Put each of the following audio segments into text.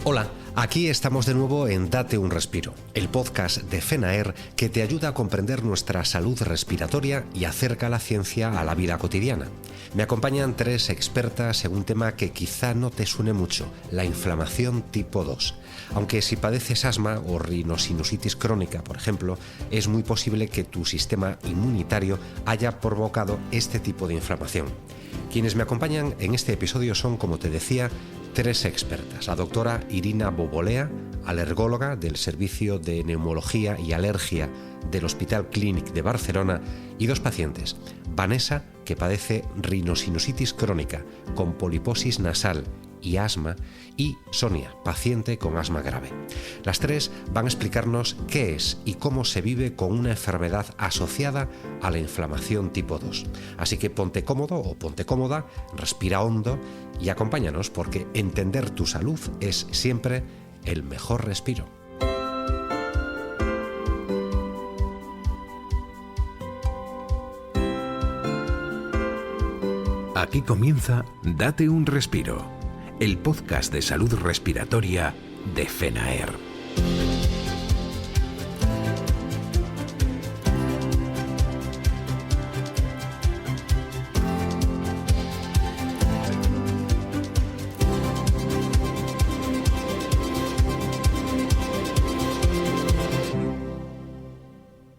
Hola, aquí estamos de nuevo en Date un Respiro, el podcast de FENAER que te ayuda a comprender nuestra salud respiratoria y acerca la ciencia a la vida cotidiana. Me acompañan tres expertas en un tema que quizá no te suene mucho, la inflamación tipo 2. Aunque si padeces asma o rinosinusitis crónica, por ejemplo, es muy posible que tu sistema inmunitario haya provocado este tipo de inflamación. Quienes me acompañan en este episodio son, como te decía, tres expertas. La doctora Irina Bobolea, alergóloga del Servicio de Neumología y Alergia del Hospital Clínic de Barcelona, y dos pacientes. Vanessa, que padece rinosinusitis crónica con poliposis nasal y asma, y Sonia, paciente con asma grave. Las tres van a explicarnos qué es y cómo se vive con una enfermedad asociada a la inflamación tipo 2. Así que ponte cómodo o ponte cómoda, respira hondo y acompáñanos, porque entender tu salud es siempre el mejor respiro. Aquí comienza Date un Respiro, el podcast de salud respiratoria de FENAER.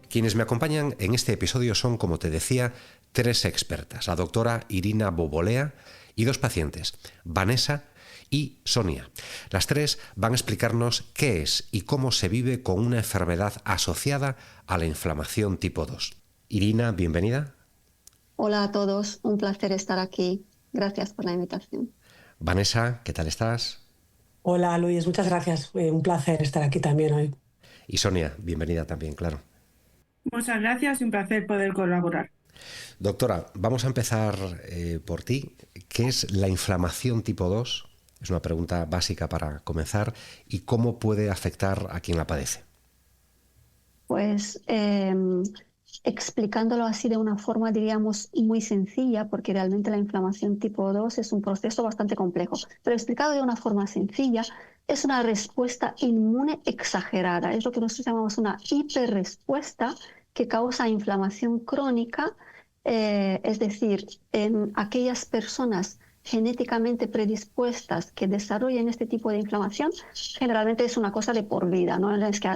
Quienes me acompañan en este episodio son, como te decía, tres expertas. La doctora Irina Bobolea y dos pacientes, Vanessa y Sonia. Las tres van a explicarnos qué es y cómo se vive con una enfermedad asociada a la inflamación tipo 2. Irina, bienvenida. Hola a todos, un placer estar aquí. Gracias por la invitación. Vanessa, ¿qué tal estás? Hola Luis, muchas gracias. Un placer estar aquí también hoy. Y Sonia, bienvenida también, claro. Muchas gracias y un placer poder colaborar. Doctora, vamos a empezar por ti. ¿Qué es la inflamación tipo 2? Es una pregunta básica para comenzar. ¿Y cómo puede afectar a quien la padece? Pues explicándolo así de una forma, diríamos, muy sencilla, porque realmente la inflamación tipo 2 es un proceso bastante complejo. Pero explicado de una forma sencilla, es una respuesta inmune exagerada. Es lo que nosotros llamamos una hiperrespuesta que causa inflamación crónica, es decir, en aquellas personas genéticamente predispuestas que desarrollen este tipo de inflamación, generalmente es una cosa de por vida, ¿no? Es que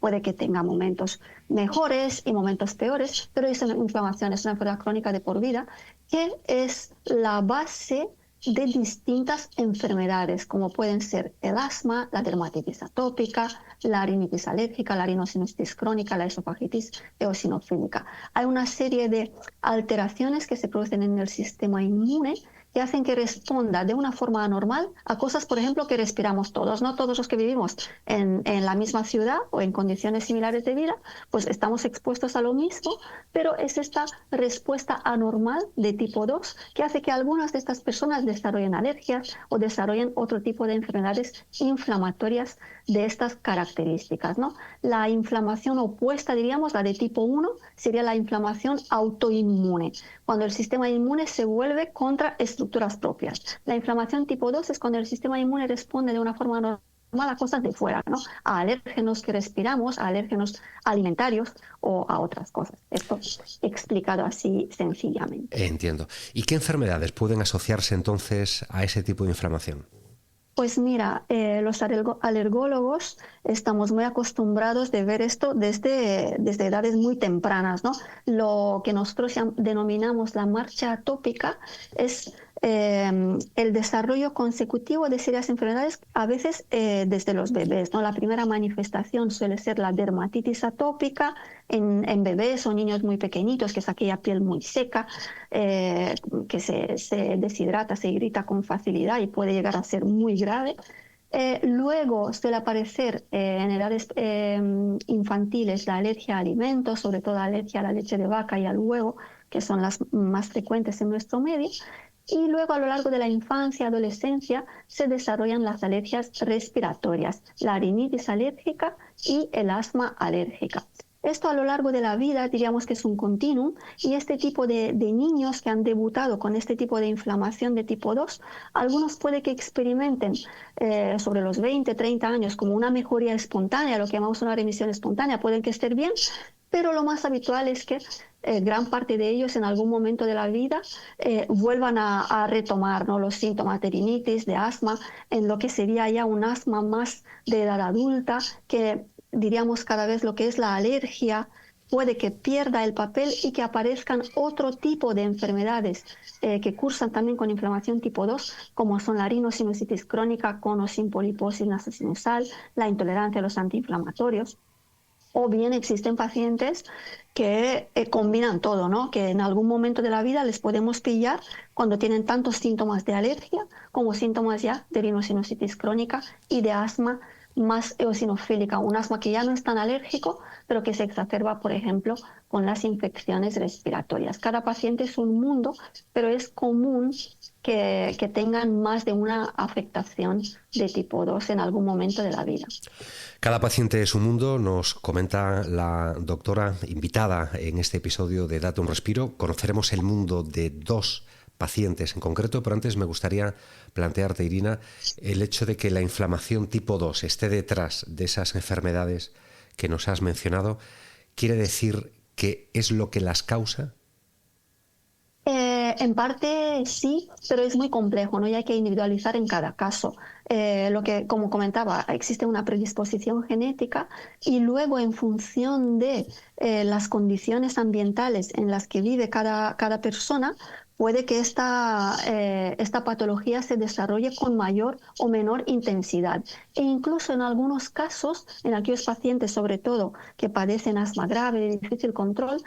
puede que tenga momentos mejores y momentos peores, pero es una inflamación, es una enfermedad crónica de por vida, que es la base de distintas enfermedades, como pueden ser el asma, la dermatitis atópica, la rinitis alérgica, la rinosinusitis crónica, la esofagitis eosinofílica. Hay una serie de alteraciones que se producen en el sistema inmune que hacen que responda de una forma anormal a cosas, por ejemplo, que respiramos todos. No todos los que vivimos en la misma ciudad o en condiciones similares de vida, pues estamos expuestos a lo mismo, pero es esta respuesta anormal de tipo 2 que hace que algunas de estas personas desarrollen alergias o desarrollen otro tipo de enfermedades inflamatorias de estas características, ¿no? La inflamación opuesta, diríamos, la de tipo 1, sería la inflamación autoinmune, cuando el sistema inmune se vuelve contra estructuras propias. La inflamación tipo 2 es cuando el sistema inmune responde de una forma normal a cosas de fuera, ¿no? A alérgenos que respiramos, a alérgenos alimentarios o a otras cosas. Esto explicado así sencillamente. Entiendo. ¿Y qué enfermedades pueden asociarse entonces a ese tipo de inflamación? Pues mira, los alergólogos estamos muy acostumbrados de ver esto desde edades muy tempranas, ¿no? Lo que nosotros denominamos la marcha atópica es el desarrollo consecutivo de serias enfermedades, a veces desde los bebés, ¿no? La primera manifestación suele ser la dermatitis atópica en bebés o niños muy pequeñitos, que es aquella piel muy seca, que se deshidrata, se irrita con facilidad y puede llegar a ser muy grave. Luego suele aparecer en edades infantiles la alergia a alimentos, sobre todo la alergia a la leche de vaca y al huevo, que son las más frecuentes en nuestro medio. Y luego a lo largo de la infancia, adolescencia, se desarrollan las alergias respiratorias, la rinitis alérgica y el asma alérgica. Esto a lo largo de la vida diríamos que es un continuum, y este tipo de niños que han debutado con este tipo de inflamación de tipo 2, algunos puede que experimenten sobre los 20, 30 años como una mejoría espontánea, lo que llamamos una remisión espontánea, pueden que estén bien, pero lo más habitual es que gran parte de ellos en algún momento de la vida vuelvan a retomar, ¿no?, los síntomas de rinitis, de asma, en lo que sería ya un asma más de edad adulta, que diríamos cada vez lo que es la alergia puede que pierda el papel y que aparezcan otro tipo de enfermedades que cursan también con inflamación tipo 2, como son la rinosinusitis crónica con o sin poliposis nasosinusal, la intolerancia a los antiinflamatorios. O bien existen pacientes que combinan todo, ¿no?, que en algún momento de la vida les podemos pillar cuando tienen tantos síntomas de alergia como síntomas ya de rinosinusitis crónica y de asma más eosinofílica, un asma que ya no es tan alérgico, pero que se exacerba, por ejemplo, con las infecciones respiratorias. Cada paciente es un mundo, pero es común que tengan más de una afectación de tipo 2 en algún momento de la vida. Cada paciente es un mundo, nos comenta la doctora invitada en este episodio de Date un Respiro. Conoceremos el mundo de 2 pacientes en concreto, pero antes me gustaría plantearte, Irina, el hecho de que la inflamación tipo 2 esté detrás de esas enfermedades que nos has mencionado. ¿Quiere decir que es lo que las causa? En parte sí, pero es muy complejo, ¿no? Y hay que individualizar en cada caso. Lo que, como comentaba, existe una predisposición genética y luego en función de las condiciones ambientales en las que vive cada persona, puede que esta patología se desarrolle con mayor o menor intensidad. E incluso en algunos casos, en aquellos pacientes sobre todo que padecen asma grave de difícil control,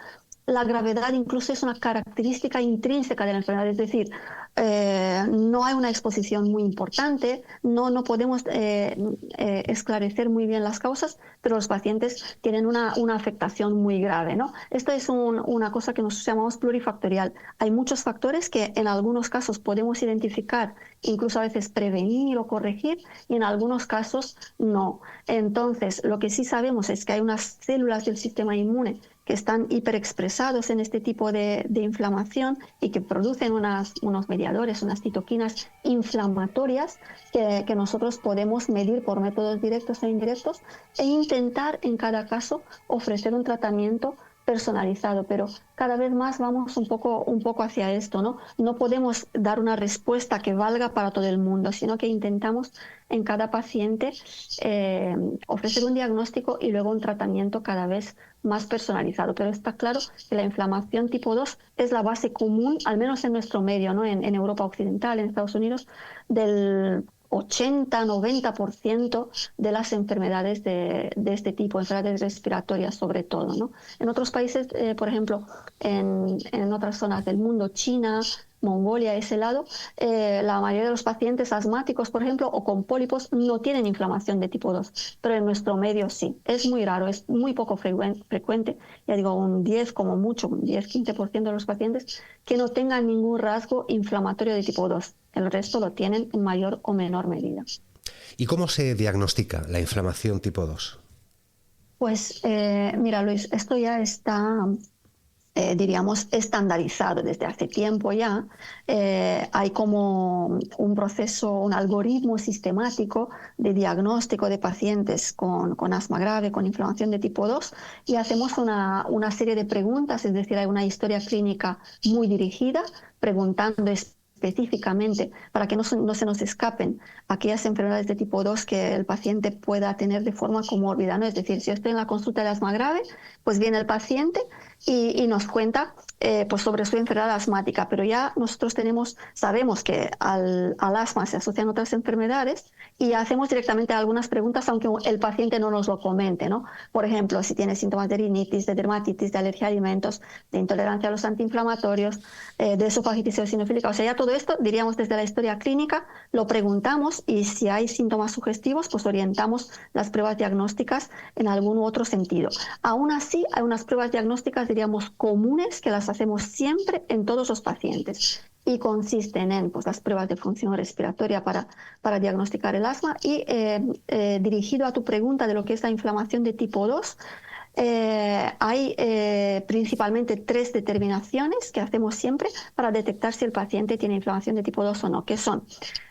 la gravedad incluso es una característica intrínseca de la enfermedad, es decir, no hay una exposición muy importante, no podemos esclarecer muy bien las causas, pero los pacientes tienen una afectación muy grave, ¿no? Esto es una cosa que nosotros llamamos plurifactorial. Hay muchos factores que en algunos casos podemos identificar, incluso a veces prevenir o corregir, y en algunos casos no. Entonces, lo que sí sabemos es que hay unas células del sistema inmune que están hiperexpresados en este tipo de inflamación y que producen unos mediadores, unas citoquinas inflamatorias que nosotros podemos medir por métodos directos e indirectos e intentar en cada caso ofrecer un tratamiento personalizado, pero cada vez más vamos un poco hacia esto, ¿no? No podemos dar una respuesta que valga para todo el mundo, sino que intentamos en cada paciente ofrecer un diagnóstico y luego un tratamiento cada vez más personalizado. Pero está claro que la inflamación tipo 2 es la base común, al menos en nuestro medio, ¿no? En Europa Occidental, en Estados Unidos, del 80-90% de las enfermedades de este tipo, enfermedades respiratorias sobre todo, ¿no? En otros países, por ejemplo, en otras zonas del mundo, China, Mongolia, ese lado, la mayoría de los pacientes asmáticos, por ejemplo, o con pólipos, no tienen inflamación de tipo 2, pero en nuestro medio sí. Es muy raro, es muy poco frecuente, ya digo, un 10 como mucho, un 10-15% de los pacientes que no tengan ningún rasgo inflamatorio de tipo 2. El resto lo tienen en mayor o menor medida. ¿Y cómo se diagnostica la inflamación tipo 2? Pues mira, Luis, esto ya está diríamos, estandarizado desde hace tiempo ya. Hay como un proceso, un algoritmo sistemático de diagnóstico de pacientes con asma grave, con inflamación de tipo 2, y hacemos una serie de preguntas, es decir, hay una historia clínica muy dirigida, preguntando específicamente para que no se nos escapen aquellas enfermedades de tipo 2 que el paciente pueda tener de forma comórbida, ¿no? Es decir, si yo estoy en la consulta de asma grave, pues viene el paciente y nos cuenta pues sobre su enfermedad asmática, pero ya nosotros sabemos que al asma se asocian otras enfermedades y hacemos directamente algunas preguntas aunque el paciente no nos lo comente, ¿no? Por ejemplo, si tiene síntomas de rinitis, de dermatitis, de alergia a alimentos, de intolerancia a los antiinflamatorios, de esofagitis eosinofílica, o sea, ya todo esto, diríamos desde la historia clínica, lo preguntamos y si hay síntomas sugestivos, pues orientamos las pruebas diagnósticas en algún otro sentido. Aún así, hay unas pruebas diagnósticas, diríamos, comunes que las hacemos siempre en todos los pacientes y consisten en pues, las pruebas de función respiratoria para diagnosticar el asma y dirigido a tu pregunta de lo que es la inflamación de tipo 2, Hay principalmente 3 determinaciones que hacemos siempre para detectar si el paciente tiene inflamación de tipo 2 o no, que son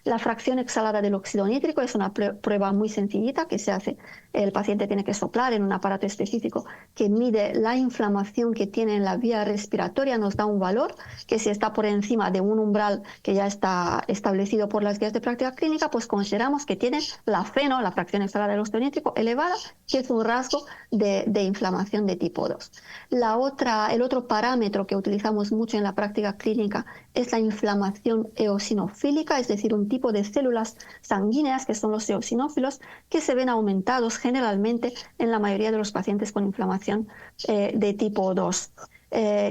la fracción exhalada del óxido nítrico. Es una prueba muy sencillita que se hace. El paciente tiene que soplar en un aparato específico que mide la inflamación que tiene en la vía respiratoria, nos da un valor que si está por encima de un umbral que ya está establecido por las guías de práctica clínica, pues consideramos que tiene la FeNO, la fracción exhalada del óxido nítrico, elevada, que es un rasgo de inflamación de tipo 2. El otro parámetro que utilizamos mucho en la práctica clínica es la inflamación eosinofílica, es decir, un tipo de células sanguíneas que son los eosinófilos, que se ven aumentados generalmente en la mayoría de los pacientes con inflamación de tipo 2.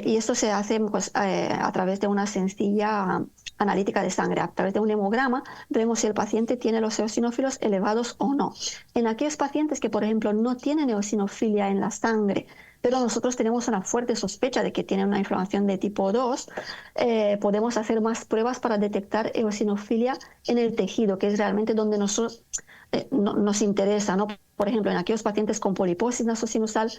Y esto se hace pues, a través de una sencilla analítica de sangre. A través de un hemograma vemos si el paciente tiene los eosinófilos elevados o no. En aquellos pacientes que, por ejemplo, no tienen eosinofilia en la sangre, pero nosotros tenemos una fuerte sospecha de que tienen una inflamación de tipo 2, podemos hacer más pruebas para detectar eosinofilia en el tejido, que es realmente donde nosotros nos interesa, ¿no? Por ejemplo, en aquellos pacientes con poliposis nasosinusal,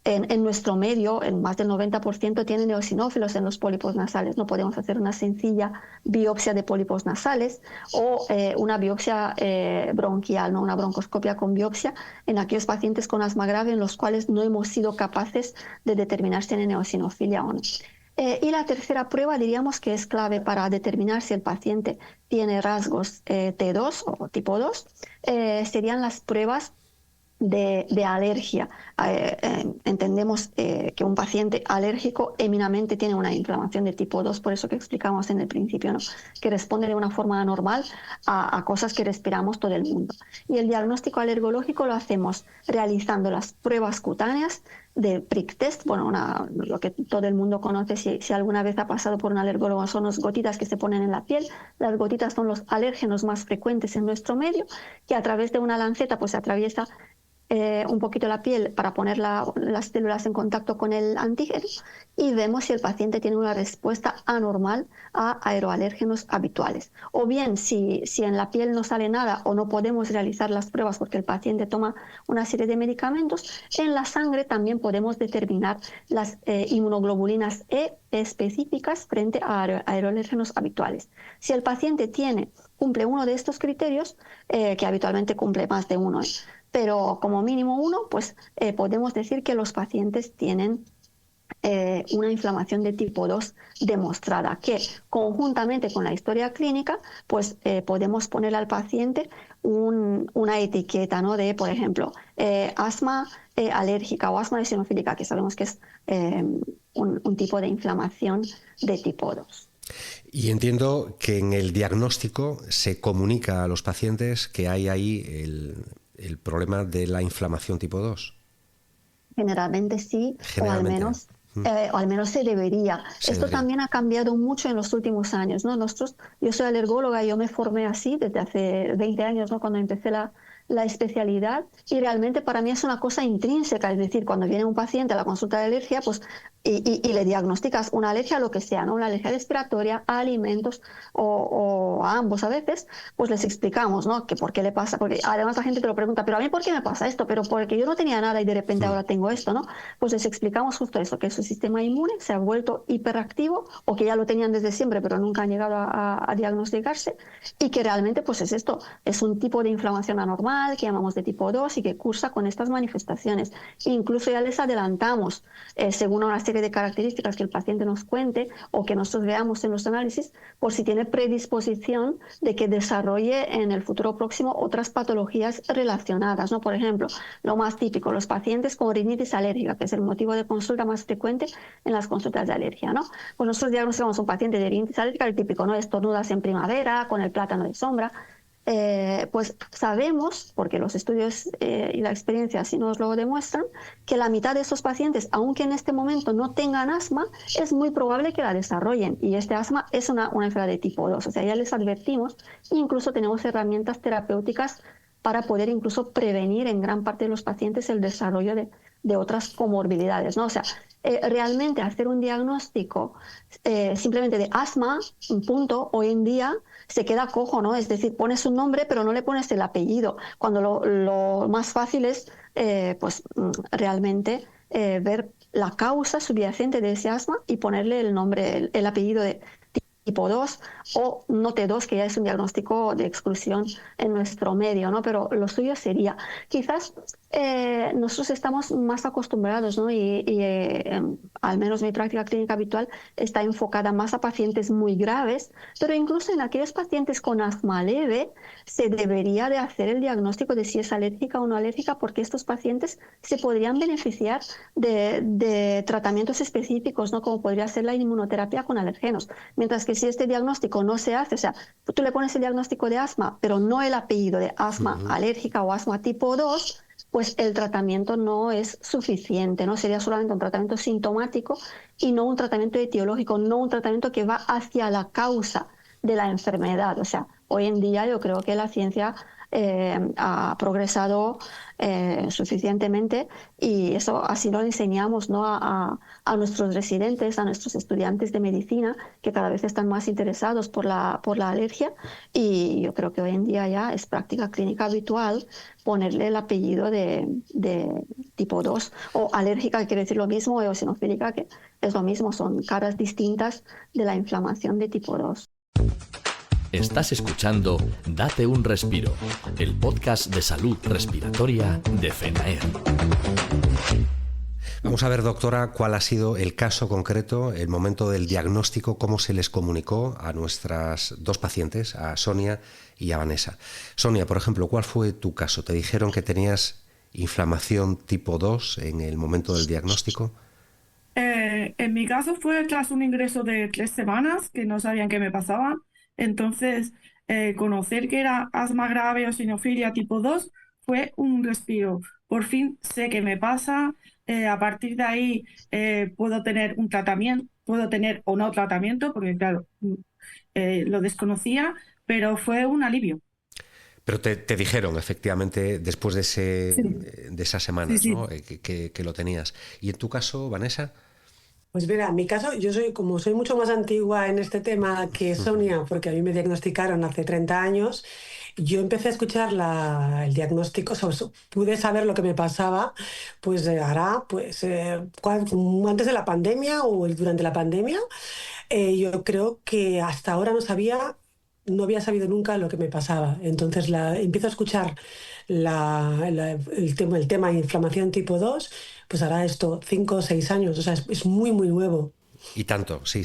en nuestro medio, en más del 90% tienen eosinófilos en los pólipos nasales. No podemos hacer una sencilla biopsia de pólipos nasales o una biopsia bronquial, ¿no? Una broncoscopia con biopsia en aquellos pacientes con asma grave en los cuales no hemos sido capaces de determinar si tienen eosinofilia o no. Y la tercera prueba diríamos que es clave para determinar si el paciente tiene rasgos T2 o tipo 2, serían las pruebas de alergia. Entendemos que un paciente alérgico eminentemente tiene una inflamación de tipo 2, por eso que explicamos en el principio, ¿no? Que responde de una forma anormal a cosas que respiramos todo el mundo. Y el diagnóstico alergológico lo hacemos realizando las pruebas cutáneas de prick test, bueno, lo que todo el mundo conoce si alguna vez ha pasado por un alergólogo, son las gotitas que se ponen en la piel. Las gotitas son los alérgenos más frecuentes en nuestro medio, que a través de una lanceta pues se atraviesa un poquito la piel para poner las células en contacto con el antígeno y vemos si el paciente tiene una respuesta anormal a aeroalérgenos habituales. O bien, si en la piel no sale nada o no podemos realizar las pruebas porque el paciente toma una serie de medicamentos, en la sangre también podemos determinar las inmunoglobulinas E específicas frente a aeroalérgenos habituales. Si el paciente cumple uno de estos criterios, que habitualmente cumple más de uno, pero como mínimo uno, pues podemos decir que los pacientes tienen una inflamación de tipo 2 demostrada, que conjuntamente con la historia clínica, pues podemos poner al paciente una etiqueta, ¿no? De, por ejemplo, asma alérgica o asma eosinofílica, que sabemos que es un tipo de inflamación de tipo 2. Y entiendo que en el diagnóstico se comunica a los pacientes que hay ahí el problema de la inflamación tipo 2. Generalmente sí, Generalmente. o al menos se debería. Esto también ha cambiado mucho en los últimos años, ¿no? Yo soy alergóloga y yo me formé así desde hace 20 años, ¿no? Cuando empecé la especialidad, y realmente para mí es una cosa intrínseca, es decir, cuando viene un paciente a la consulta de alergia, pues y le diagnosticas una alergia a lo que sea, ¿no? Una alergia respiratoria, a alimentos o a ambos a veces, pues les explicamos, ¿no? Que por qué le pasa, porque además la gente te lo pregunta, pero a mí ¿por qué me pasa esto? Pero porque yo no tenía nada y de repente ahora tengo esto, ¿no? Pues les explicamos justo eso, que su sistema inmune se ha vuelto hiperactivo o que ya lo tenían desde siempre pero nunca han llegado a diagnosticarse, y que realmente pues es esto, es un tipo de inflamación anormal que llamamos de tipo 2 y que cursa con estas manifestaciones. Incluso ya les adelantamos, según una serie de características que el paciente nos cuente o que nosotros veamos en los análisis, por si tiene predisposición de que desarrolle en el futuro próximo otras patologías relacionadas, ¿no? Por ejemplo, lo más típico, los pacientes con rinitis alérgica, que es el motivo de consulta más frecuente en las consultas de alergia, ¿no? Pues nosotros diagnosticamos un paciente de rinitis alérgica, el típico, ¿no? Estornudas en primavera, con el plátano de sombra. Pues sabemos, porque los estudios y la experiencia así nos lo demuestran, que la mitad de esos pacientes, aunque en este momento no tengan asma, es muy probable que la desarrollen, y este asma es una enfermedad de tipo 2, o sea, ya les advertimos, e incluso tenemos herramientas terapéuticas para poder incluso prevenir en gran parte de los pacientes el desarrollo de otras comorbilidades, ¿no? O sea, realmente hacer un diagnóstico simplemente de asma, un punto, hoy en día se queda cojo, ¿no? Es decir, pones un nombre pero no le pones el apellido, cuando lo más fácil es pues realmente ver la causa subyacente de ese asma y ponerle el nombre, el apellido de tipo 2 o no T2, que ya es un diagnóstico de exclusión en nuestro medio, ¿no? Pero lo suyo sería, quizás nosotros estamos más acostumbrados, ¿no? Al menos mi práctica clínica habitual está enfocada más a pacientes muy graves, pero incluso en aquellos pacientes con asma leve se debería de hacer el diagnóstico de si es alérgica o no alérgica, porque estos pacientes se podrían beneficiar de tratamientos específicos, ¿no? Como podría ser la inmunoterapia con alergenos. Mientras que si este diagnóstico no se hace, o sea, tú le pones el diagnóstico de asma, pero no el apellido de asma alérgica o asma tipo 2, pues el tratamiento no es suficiente, ¿no? Sería solamente un tratamiento sintomático y no un tratamiento etiológico, no un tratamiento que va hacia la causa de la enfermedad. O sea, hoy en día yo creo que la ciencia ha progresado suficientemente y eso así lo enseñamos, ¿no? a nuestros residentes, a nuestros estudiantes de medicina, que cada vez están más interesados por la alergia, y yo creo que hoy en día ya es práctica clínica habitual ponerle el apellido de tipo 2, o alérgica, que quiere decir lo mismo, o eosinofílica, que es lo mismo, son caras distintas de la inflamación de tipo 2. Estás escuchando Date un Respiro, el podcast de salud respiratoria de FENAER. Vamos a ver, doctora, cuál ha sido el caso concreto, el momento del diagnóstico, cómo se les comunicó a nuestras dos pacientes, a Sonia y a Vanessa. Sonia, por ejemplo, ¿cuál fue tu caso? ¿Te dijeron que tenías inflamación tipo 2 en el momento del diagnóstico? En mi caso fue tras un ingreso de 3 semanas que no sabían qué me pasaba. Entonces, conocer que era asma grave o eosinofilia tipo 2 fue un respiro. Por fin sé qué me pasa. A partir de ahí puedo tener un tratamiento, puedo tener o no tratamiento, porque claro, lo desconocía, pero fue un alivio. Pero te dijeron, efectivamente, después de esas semanas, Sí. ¿no? que lo tenías. ¿Y en tu caso, Vanessa? Pues mira, en mi caso, como soy mucho más antigua en este tema que Sonia, porque a mí me diagnosticaron hace 30 años, yo empecé a escuchar el diagnóstico, pude saber lo que me pasaba, pues antes de la pandemia o durante la pandemia. Yo creo que hasta ahora no había sabido nunca lo que me pasaba. Entonces empiezo a escuchar el tema de inflamación tipo 2, pues hará esto 5 o 6 años, o sea, es muy, muy nuevo. Y tanto, sí,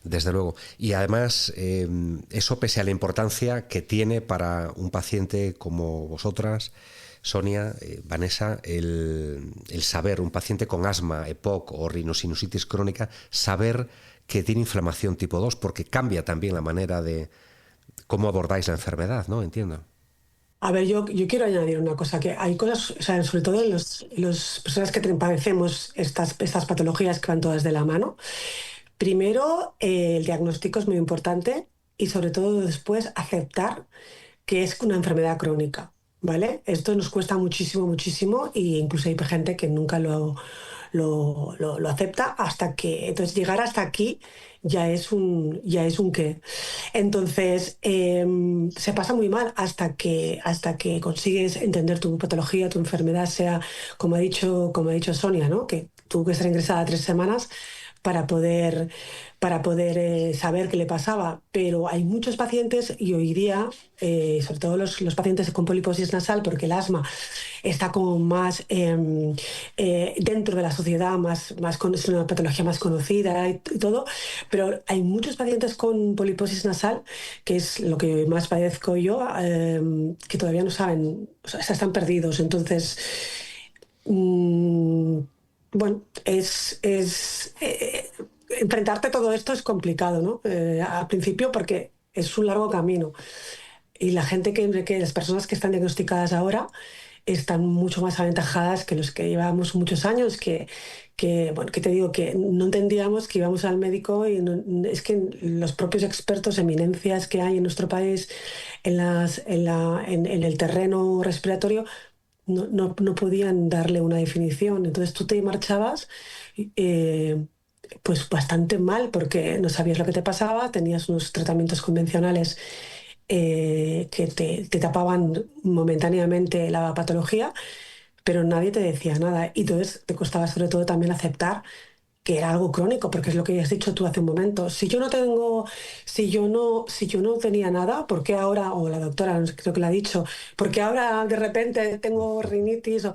desde luego. Y además, eso pese a la importancia que tiene para un paciente como vosotras, Sonia, Vanessa, el saber, un paciente con asma, EPOC o rinosinusitis crónica, saber que tiene inflamación tipo 2, porque cambia también la manera de cómo abordáis la enfermedad, ¿no? Entiendo. A ver, yo quiero añadir una cosa, que hay cosas, o sea, sobre todo en las personas que padecemos estas patologías que van todas de la mano. Primero, el diagnóstico es muy importante y sobre todo después aceptar que es una enfermedad crónica, ¿vale? Esto nos cuesta muchísimo, muchísimo, e incluso hay gente que nunca lo acepta hasta que, entonces llegar hasta aquí ya es un qué. Entonces, se pasa muy mal hasta que consigues entender tu patología, tu enfermedad, sea, como ha dicho Sonia, ¿no? Que tuvo que estar ingresada 3 semanas para poder saber qué le pasaba. Pero hay muchos pacientes, y hoy día, sobre todo los pacientes con poliposis nasal, porque el asma está como más dentro de la sociedad, es una patología más conocida y todo, pero hay muchos pacientes con poliposis nasal, que es lo que más padezco yo, que todavía no saben, o sea, están perdidos. Entonces, bueno, enfrentarte a todo esto es complicado, ¿no? Al principio, porque es un largo camino. Y las personas que están diagnosticadas ahora están mucho más aventajadas que los que llevábamos muchos años, bueno, que te digo, que no entendíamos, que íbamos al médico y es que los propios expertos, eminencias que hay en nuestro país en el terreno respiratorio, no podían darle una definición. Entonces tú te marchabas pues bastante mal, porque no sabías lo que te pasaba, tenías unos tratamientos convencionales que te tapaban momentáneamente la patología, pero nadie te decía nada. Y entonces te costaba sobre todo también aceptar que era algo crónico, porque es lo que has dicho tú hace un momento. Si yo no tenía nada, ¿por qué ahora, o la doctora creo que lo ha dicho, por qué ahora de repente tengo rinitis?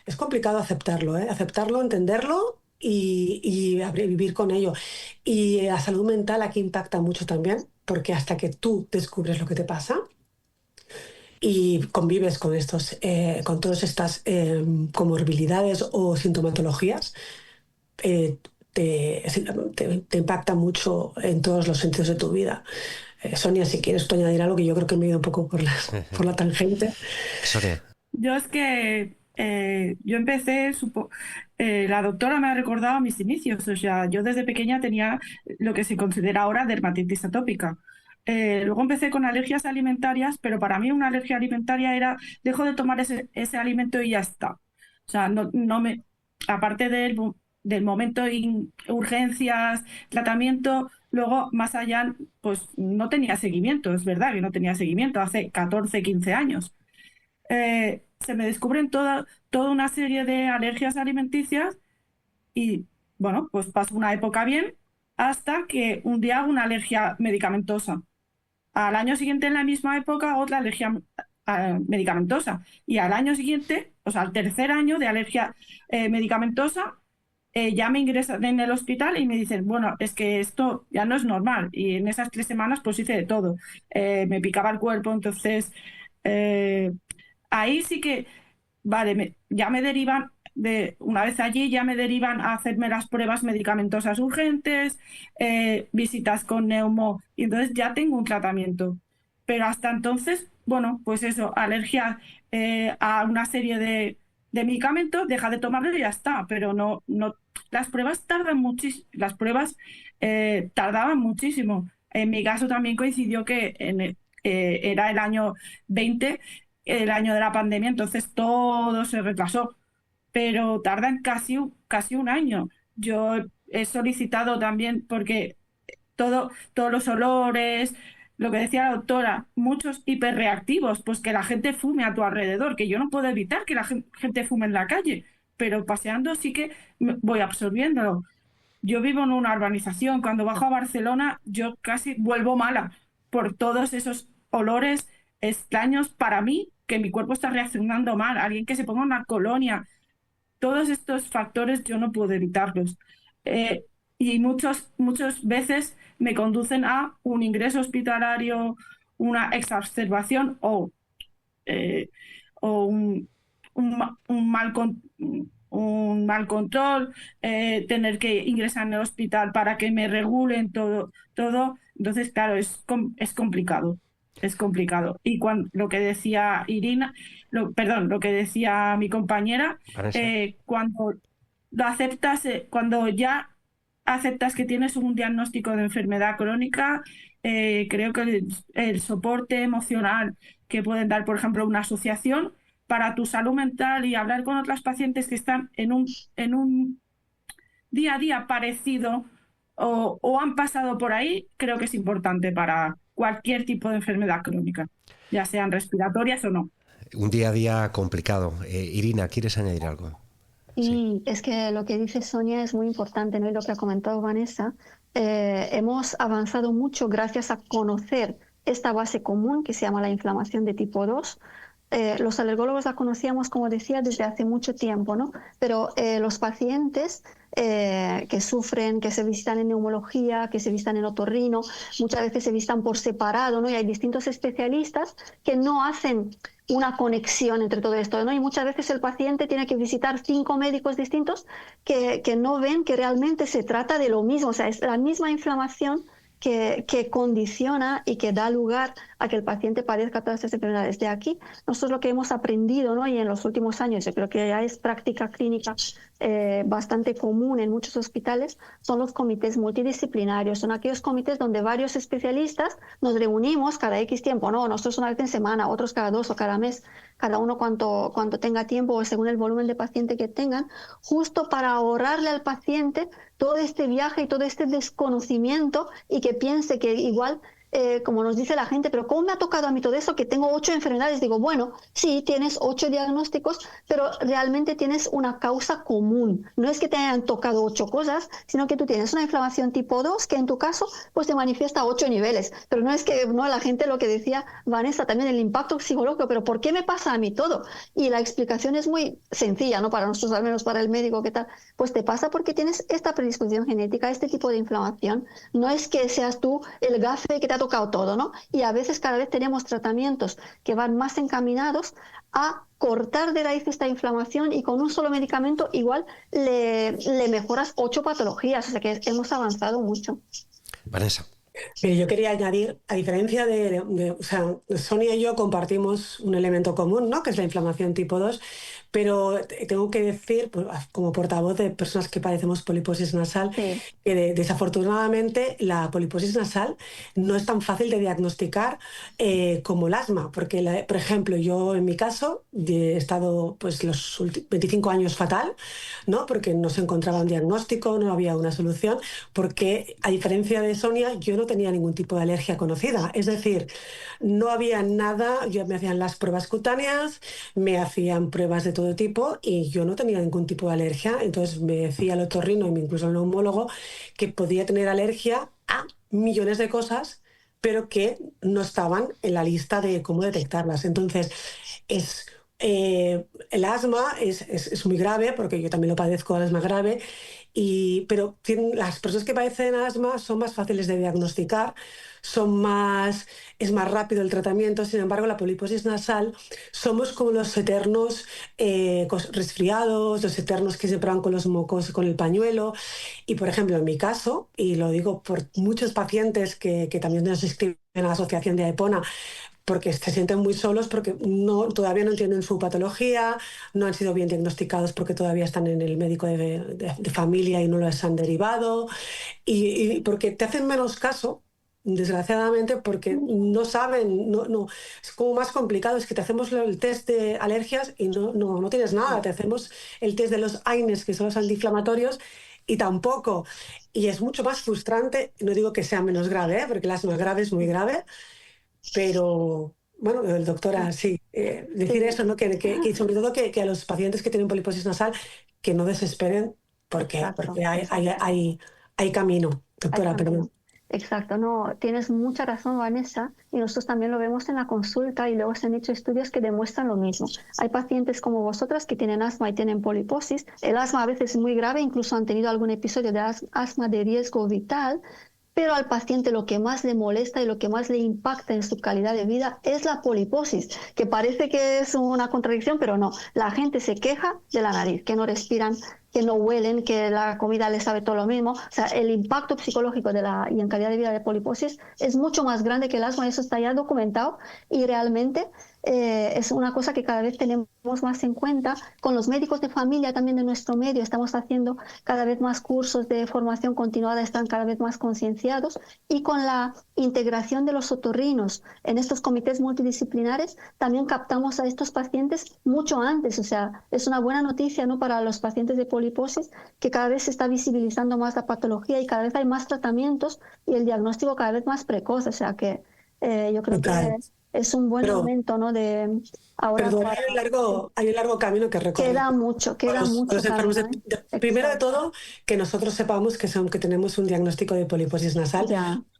Es complicado aceptarlo, ¿eh? Aceptarlo, entenderlo y vivir con ello. Y la salud mental aquí impacta mucho también, porque hasta que tú descubres lo que te pasa y convives con todas estas comorbilidades o sintomatologías, eh, te impacta mucho en todos los sentidos de tu vida. Sonia, si quieres tú añadir algo, que yo creo que me he ido un poco por la tangente. Sonia. Yo es que yo empecé, la doctora me ha recordado a mis inicios, o sea, yo desde pequeña tenía lo que se considera ahora dermatitis atópica. Luego empecé con alergias alimentarias, pero para mí una alergia alimentaria era, dejo de tomar ese alimento y ya está. O sea, aparte del momento, urgencias, tratamiento, luego más allá, pues no tenía seguimiento, es verdad que no tenía seguimiento hace 14, 15 años. Se me descubren toda una serie de alergias alimenticias y, bueno, pues paso una época bien hasta que un día hago una alergia medicamentosa. Al año siguiente, en la misma época, otra alergia medicamentosa. Y al año siguiente, o sea, al tercer año de alergia medicamentosa, ya me ingresan en el hospital y me dicen, bueno, es que esto ya no es normal. Y en esas 3 semanas pues hice de todo. Me picaba el cuerpo, entonces ahí sí que, vale, ya me derivan, una vez allí ya me derivan a hacerme las pruebas medicamentosas urgentes, visitas con neumo, y entonces ya tengo un tratamiento. Pero hasta entonces, bueno, pues eso, alergia a una serie de medicamentos, deja de tomarlo y ya está, pero no, las pruebas tardan muchísimo, tardaban muchísimo. En mi caso también coincidió que era el año 20, el año de la pandemia, entonces todo se retrasó, pero tardan casi un año. Yo he solicitado también, porque todos los olores, lo que decía la doctora, muchos hiperreactivos, pues que la gente fume a tu alrededor, que yo no puedo evitar que la gente fume en la calle, pero paseando sí que voy absorbiéndolo. Yo vivo en una urbanización, cuando bajo a Barcelona yo casi vuelvo mala por todos esos olores extraños para mí, que mi cuerpo está reaccionando mal, alguien que se ponga una colonia, todos estos factores yo no puedo evitarlos. Y muchas veces me conducen a un ingreso hospitalario, una exacerbación o un mal control, tener que ingresar en el hospital para que me regulen todo. Entonces, claro, es complicado. Es complicado. Y lo que decía Irina, lo que decía mi compañera, cuando lo aceptas, cuando ya aceptas que tienes un diagnóstico de enfermedad crónica, creo que el soporte emocional que pueden dar, por ejemplo, una asociación para tu salud mental y hablar con otras pacientes que están en un día a día parecido o han pasado por ahí, creo que es importante para cualquier tipo de enfermedad crónica, ya sean respiratorias o no. Un día a día complicado. Irina, ¿quieres añadir algo? Sí, es que lo que dice Sonia es muy importante, ¿no? Y lo que ha comentado Vanessa, hemos avanzado mucho gracias a conocer esta base común que se llama la inflamación de tipo 2. Los alergólogos la conocíamos, como decía, desde hace mucho tiempo, ¿no? Pero los pacientes que sufren, que se visitan en neumología, que se visitan en otorrino, muchas veces se visitan por separado, ¿no? Y hay distintos especialistas que no hacen una conexión entre todo esto, ¿no? Y muchas veces el paciente tiene que visitar 5 médicos distintos que no ven que realmente se trata de lo mismo, o sea, es la misma inflamación que condiciona y que da lugar a que el paciente padezca todas estas enfermedades. De aquí, nosotros lo que hemos aprendido, ¿no? Y en los últimos años, yo creo que ya es práctica clínica bastante común en muchos hospitales, son los comités multidisciplinarios. Son aquellos comités donde varios especialistas nos reunimos cada X tiempo, ¿no? Nosotros una vez en semana, otros cada 2 o cada mes, cada uno cuanto tenga tiempo o según el volumen de paciente que tengan, justo para ahorrarle al paciente todo este viaje y todo este desconocimiento y que piense que igual como nos dice la gente, pero ¿cómo me ha tocado a mí todo eso? Que tengo 8 enfermedades. Digo, bueno, sí, tienes 8 diagnósticos, pero realmente tienes una causa común. No es que te hayan tocado 8 cosas, sino que tú tienes una inflamación tipo 2 que en tu caso pues te manifiesta a 8 niveles. Pero no es que, no, la gente, lo que decía Vanessa, también el impacto psicológico, pero ¿por qué me pasa a mí todo? Y la explicación es muy sencilla, ¿no? Para nosotros, al menos para el médico, ¿qué tal? Pues te pasa porque tienes esta predisposición genética, este tipo de inflamación. No es que seas tú el gafe que te ha tocado todo, ¿no? Y a veces cada vez tenemos tratamientos que van más encaminados a cortar de raíz esta inflamación, y con un solo medicamento igual le mejoras 8 patologías, o sea que hemos avanzado mucho. Vanessa. Yo quería añadir, a diferencia o sea, Sonia y yo compartimos un elemento común, ¿no? Que es la inflamación tipo 2, pero tengo que decir, pues, como portavoz de personas que padecemos poliposis nasal, Sí. que desafortunadamente la poliposis nasal no es tan fácil de diagnosticar como el asma, porque, por ejemplo, yo en mi caso he estado pues, los 25 años fatal, ¿no? Porque no se encontraba un diagnóstico, no había una solución, porque a diferencia de Sonia, yo no tenía ningún tipo de alergia conocida. Es decir, no había nada, yo me hacían las pruebas cutáneas, me hacían pruebas de todo tipo y yo no tenía ningún tipo de alergia. Entonces me decía el otorrino y incluso el neumólogo que podía tener alergia a millones de cosas, pero que no estaban en la lista de cómo detectarlas. Entonces, el asma es muy grave, porque yo también lo padezco, asma grave, pero las personas que padecen asma son más fáciles de diagnosticar, es más rápido el tratamiento. Sin embargo, la poliposis nasal somos como los eternos resfriados, los eternos que se prueban con los mocos, con el pañuelo. Y, por ejemplo, en mi caso, y lo digo por muchos pacientes que también nos escriben a la asociación de AEPONA, porque se sienten muy solos, porque todavía no entienden su patología, no han sido bien diagnosticados porque todavía están en el médico de familia y no los han derivado, y porque te hacen menos caso, desgraciadamente, porque no saben, es como más complicado. Es que te hacemos el test de alergias y no tienes nada, te hacemos el test de los AINES, que son los antiinflamatorios, y tampoco. Y es mucho más frustrante. No digo que sea menos grave, porque el asma grave es muy grave, pero bueno, doctora, sí, decir eso, ¿no? Que sobre todo que a los pacientes que tienen poliposis nasal, que no desesperen, porque hay camino, doctora, perdón. Exacto, no, tienes mucha razón, Vanessa, y nosotros también lo vemos en la consulta, y luego se han hecho estudios que demuestran lo mismo. Hay pacientes como vosotras que tienen asma y tienen poliposis. El asma a veces es muy grave, incluso han tenido algún episodio de asma de riesgo vital, pero al paciente lo que más le molesta y lo que más le impacta en su calidad de vida es la poliposis, que parece que es una contradicción, pero no. La gente se queja de la nariz, que no respiran, que no huelen, que la comida les sabe todo lo mismo. O sea, el impacto psicológico y en calidad de vida de poliposis es mucho más grande que el asma, eso está ya documentado, y realmente es una cosa que cada vez tenemos más en cuenta. Con los médicos de familia también de nuestro medio estamos haciendo cada vez más cursos de formación continuada, están cada vez más concienciados, y con la integración de los otorrinos en estos comités multidisciplinares también captamos a estos pacientes mucho antes. O sea, es una buena noticia, ¿no?, para los pacientes de poliposis, que cada vez se está visibilizando más la patología y cada vez hay más tratamientos y el diagnóstico cada vez más precoz. O sea que yo creo que es un buen momento, ¿no? De ahora. Pero hay un largo camino que recorrer. Queda mucho. Los enfermos camino, primero de todo, que nosotros sepamos que tenemos un diagnóstico de poliposis nasal,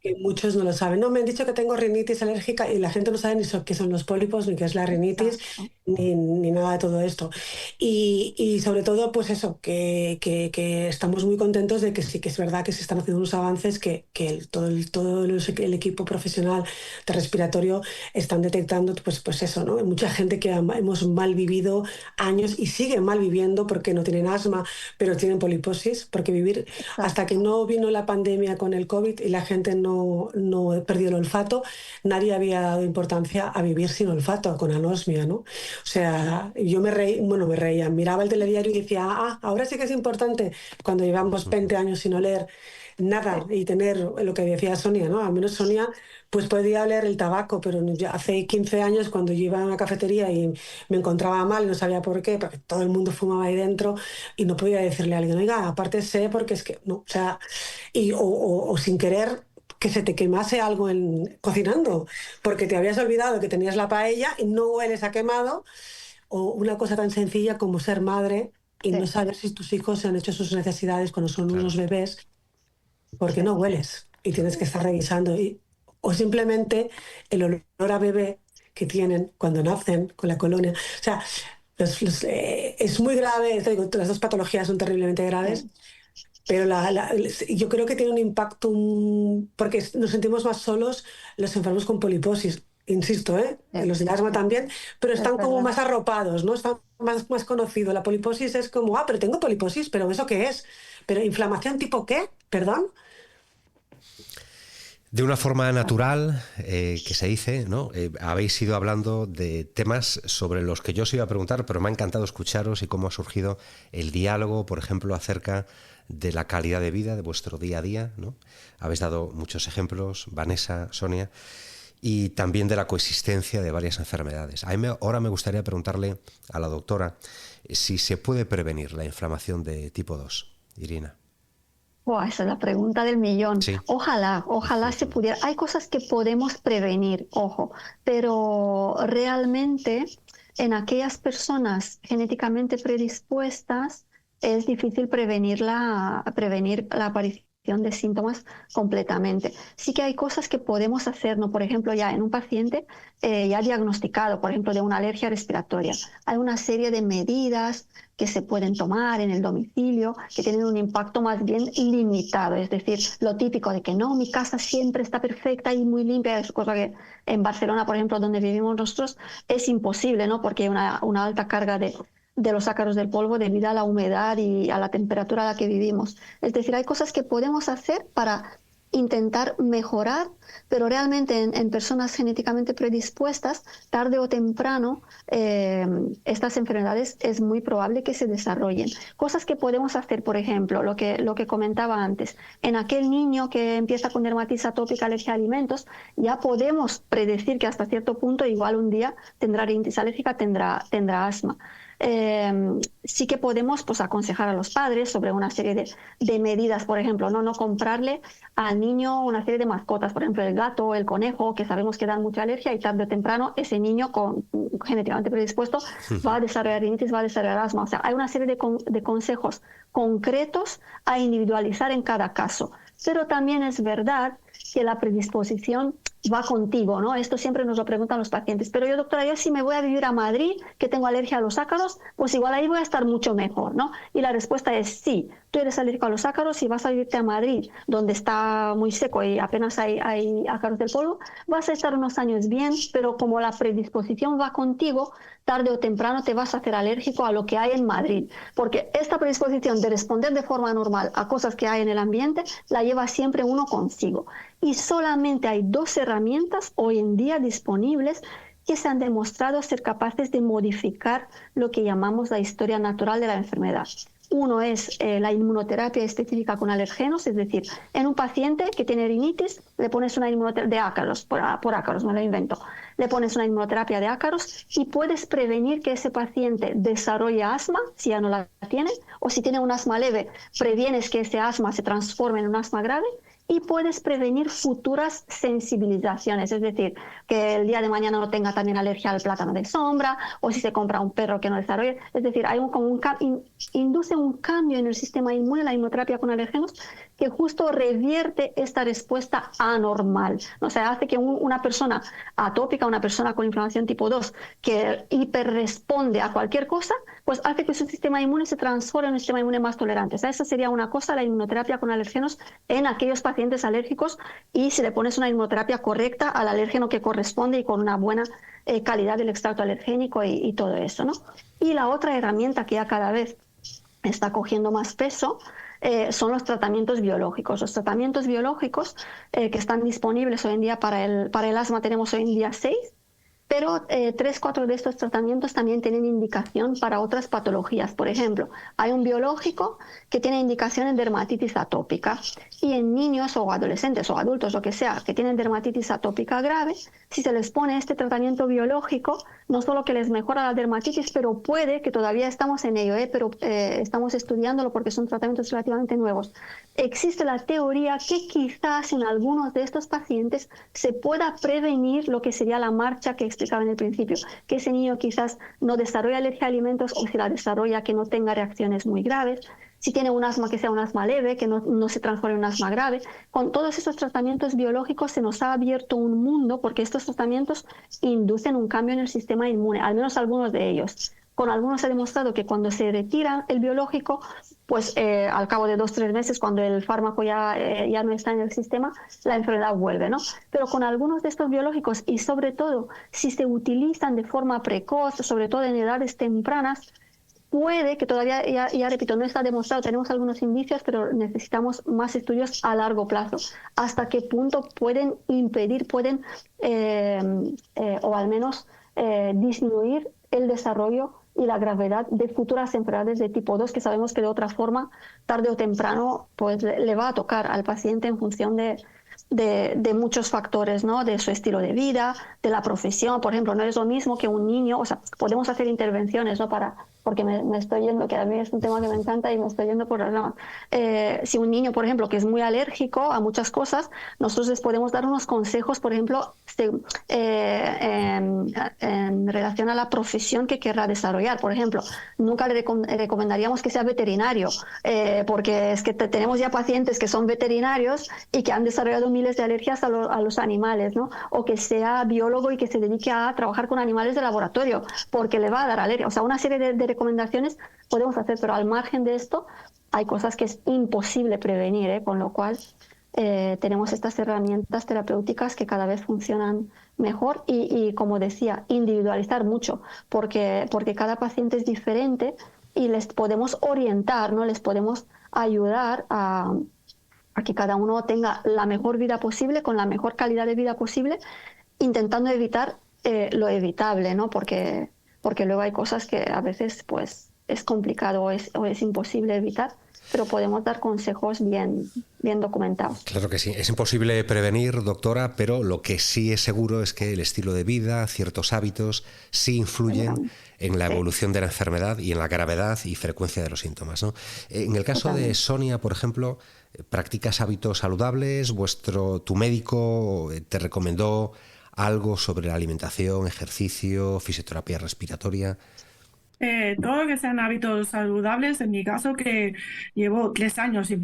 que muchos no lo saben. No, me han dicho que tengo rinitis alérgica, y la gente no sabe ni qué son los pólipos, ni qué es la rinitis, ni nada de todo esto. Y sobre todo, pues eso, que estamos muy contentos de que sí que es verdad que se están haciendo unos avances, que todo el equipo profesional de respiratorio están detectando, pues eso, ¿no? Hay mucha gente que hemos mal vivido años y siguen mal viviendo porque no tienen asma, pero tienen poliposis, porque hasta que no vino la pandemia con el COVID y la gente no perdió el olfato, nadie había dado importancia a vivir sin olfato, con anosmia, ¿no? O sea, yo me reía, miraba el telediario y decía, ahora sí que es importante, cuando llevamos 20 años sin oler nada y tener lo que decía Sonia, ¿no? Al menos Sonia pues podía oler el tabaco, pero hace 15 años, cuando yo iba a una cafetería y me encontraba mal y no sabía por qué, porque todo el mundo fumaba ahí dentro, y no podía decirle a alguien, oiga, apártese, porque es que no, o sea, o sin querer que se te quemase algo cocinando, porque te habías olvidado que tenías la paella y no hueles a quemado, o una cosa tan sencilla como ser madre y no saber si tus hijos se han hecho sus necesidades cuando son unos bebés, porque no hueles y tienes que estar revisando, o simplemente el olor a bebé que tienen cuando nacen con la colonia. O sea, es muy grave, te digo, las dos patologías son terriblemente graves, pero yo creo que tiene un impacto, porque nos sentimos más solos los enfermos con poliposis, insisto, los de asma también, pero están como más arropados, ¿no? Están más conocidos. La poliposis es como, pero tengo poliposis, ¿pero eso qué es? ¿Pero inflamación tipo qué? ¿Perdón? De una forma natural, que se dice, ¿no? Habéis ido hablando de temas sobre los que yo os iba a preguntar, pero me ha encantado escucharos y cómo ha surgido el diálogo, por ejemplo, acerca de la calidad de vida de vuestro día a día, ¿no? Habéis dado muchos ejemplos, Vanessa, Sonia, y también de la coexistencia de varias enfermedades. Ahora me gustaría preguntarle a la doctora si se puede prevenir la inflamación de tipo 2. Irina. Esa es la pregunta del millón. Sí. Ojalá se pudiera. Hay cosas que podemos prevenir, ojo, pero realmente en aquellas personas genéticamente predispuestas es difícil prevenir la aparición de síntomas completamente. Sí que hay cosas que podemos hacer, ¿no? Por ejemplo, ya en un paciente ya diagnosticado, por ejemplo, de una alergia respiratoria, hay una serie de medidas que se pueden tomar en el domicilio que tienen un impacto más bien limitado, es decir, lo típico de que no, mi casa siempre está perfecta y muy limpia, es cosa que en Barcelona, por ejemplo, donde vivimos nosotros, es imposible, ¿no? Porque hay una alta carga de los ácaros del polvo debido a la humedad y a la temperatura a la que vivimos. Es decir, hay cosas que podemos hacer para intentar mejorar, pero realmente en personas genéticamente predispuestas, tarde o temprano, estas enfermedades es muy probable que se desarrollen. Cosas que podemos hacer, por ejemplo, lo que comentaba antes, en aquel niño que empieza con dermatitis atópica, alergia a alimentos, ya podemos predecir que hasta cierto punto igual un día tendrá rinitis alérgica, tendrá asma. Sí que podemos aconsejar a los padres sobre una serie de medidas, por ejemplo, no comprarle al niño una serie de mascotas, por ejemplo el gato, el conejo, que sabemos que dan mucha alergia y tarde o temprano ese niño genéticamente predispuesto va a desarrollar rinitis, va a desarrollar asma. O sea, hay una serie de consejos concretos a individualizar en cada caso. Pero también es verdad que la predisposición va contigo, ¿no? Esto siempre nos lo preguntan los pacientes. Pero yo, doctora, yo si me voy a vivir a Madrid, que tengo alergia a los ácaros, pues igual ahí voy a estar mucho mejor, ¿no? Y la respuesta es sí. Tú eres alérgico a los ácaros y vas a vivirte a Madrid, donde está muy seco y apenas hay ácaros del polvo, vas a estar unos años bien, pero como la predisposición va contigo, tarde o temprano te vas a hacer alérgico a lo que hay en Madrid. Porque esta predisposición de responder de forma normal a cosas que hay en el ambiente, la lleva siempre uno consigo. Y solamente hay 2 herramientas hoy en día disponibles que se han demostrado ser capaces de modificar lo que llamamos la historia natural de la enfermedad. Uno es la inmunoterapia específica con alergenos, es decir, en un paciente que tiene rinitis le pones una inmunoterapia de ácaros, por ácaros, me lo invento, le pones una inmunoterapia de ácaros y puedes prevenir que ese paciente desarrolle asma, si ya no la tiene, o si tiene un asma leve, previenes que ese asma se transforme en un asma grave. Y puedes prevenir futuras sensibilizaciones, es decir, que el día de mañana no tenga también alergia al plátano de sombra, o si se compra un perro que no desarrolle. Es decir, hay induce un cambio en el sistema inmune, la inmunoterapia con alergenos, que justo revierte esta respuesta anormal. O sea, hace que una persona atópica, una persona con inflamación tipo 2, que hiperresponde a cualquier cosa, pues hace que su sistema inmune se transforme en un sistema inmune más tolerante. O sea, esa sería una cosa, la inmunoterapia con alergenos en aquellos pacientes alérgicos, y si le pones una inmunoterapia correcta al alérgeno que corresponde y con una buena calidad del extracto alergénico y todo eso, ¿no? Y la otra herramienta que ya cada vez está cogiendo más peso son los tratamientos biológicos. Los tratamientos biológicos que están disponibles hoy en día para el asma tenemos hoy en día 6. Pero 3-4 de estos tratamientos también tienen indicación para otras patologías. Por ejemplo, hay un biológico que tiene indicación en dermatitis atópica, y en niños o adolescentes o adultos, lo que sea, que tienen dermatitis atópica grave, si se les pone este tratamiento biológico, no solo que les mejora la dermatitis, pero puede, que todavía estamos en ello, pero estamos estudiándolo porque son tratamientos relativamente nuevos. Existe la teoría que quizás en algunos de estos pacientes se pueda prevenir lo que sería la marcha que explicaba en el principio, que ese niño quizás no desarrolla alergia a alimentos, o si la desarrolla, que no tenga reacciones muy graves. Si tiene un asma, que sea un asma leve, que no se transforme en un asma grave. Con todos esos tratamientos biológicos se nos ha abierto un mundo, porque estos tratamientos inducen un cambio en el sistema inmune, al menos algunos de ellos. Con algunos se ha demostrado que cuando se retira el biológico, pues al cabo de 2-3 meses, cuando el fármaco ya no está en el sistema, la enfermedad vuelve, ¿no? Pero con algunos de estos biológicos, y sobre todo si se utilizan de forma precoz, sobre todo en edades tempranas, puede que todavía, ya repito, no está demostrado, tenemos algunos indicios, pero necesitamos más estudios a largo plazo. ¿Hasta qué punto pueden impedir, o al menos disminuir el desarrollo y la gravedad de futuras enfermedades de tipo 2, que sabemos que de otra forma, tarde o temprano, pues le va a tocar al paciente en función de muchos factores, ¿no? De su estilo de vida, de la profesión. Por ejemplo, no es lo mismo que un niño, o sea, podemos hacer intervenciones, ¿no? Porque me estoy yendo, que a mí es un tema que me encanta y me estoy yendo por las ramas. Si un niño, por ejemplo, que es muy alérgico a muchas cosas, nosotros les podemos dar unos consejos, por ejemplo, en relación a la profesión que querrá desarrollar. Por ejemplo, nunca le recomendaríamos que sea veterinario, porque es que tenemos ya pacientes que son veterinarios y que han desarrollado miles de alergias a los animales, ¿no? O que sea biólogo y que se dedique a trabajar con animales de laboratorio, porque le va a dar alergia. O sea, una serie de recomendaciones podemos hacer, pero al margen de esto hay cosas que es imposible prevenir, con lo cual tenemos estas herramientas terapéuticas que cada vez funcionan mejor y como decía, individualizar mucho, porque cada paciente es diferente y les podemos orientar, ¿no? Les podemos ayudar a que cada uno tenga la mejor vida posible, con la mejor calidad de vida posible, intentando evitar lo evitable, ¿no? Porque luego hay cosas que a veces pues es complicado o es imposible evitar, pero podemos dar consejos bien documentados. Claro que sí. Es imposible prevenir, doctora, pero lo que sí es seguro es que el estilo de vida, ciertos hábitos, sí influyen en la evolución de la enfermedad y en la gravedad y frecuencia de los síntomas, ¿no? En el caso de Sonia, por ejemplo, ¿practicas hábitos saludables? ¿Tu médico te recomendó algo sobre la alimentación, ejercicio, fisioterapia respiratoria? Todo lo que sean hábitos saludables, en mi caso, que llevo 3 años sin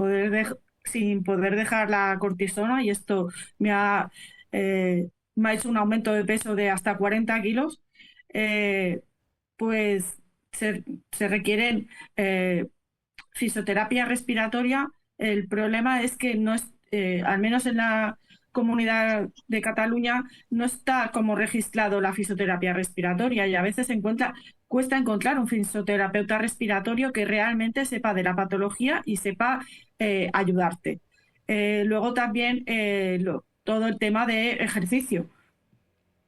poder dejar la cortisona, y esto me ha hecho un aumento de peso de hasta 40 kilos, pues se requieren fisioterapia respiratoria. El problema es que no es, al menos en la Comunidad de Cataluña, no está como registrado la fisioterapia respiratoria, y a veces cuesta encontrar un fisioterapeuta respiratorio que realmente sepa de la patología y sepa ayudarte. Luego también todo el tema de ejercicio.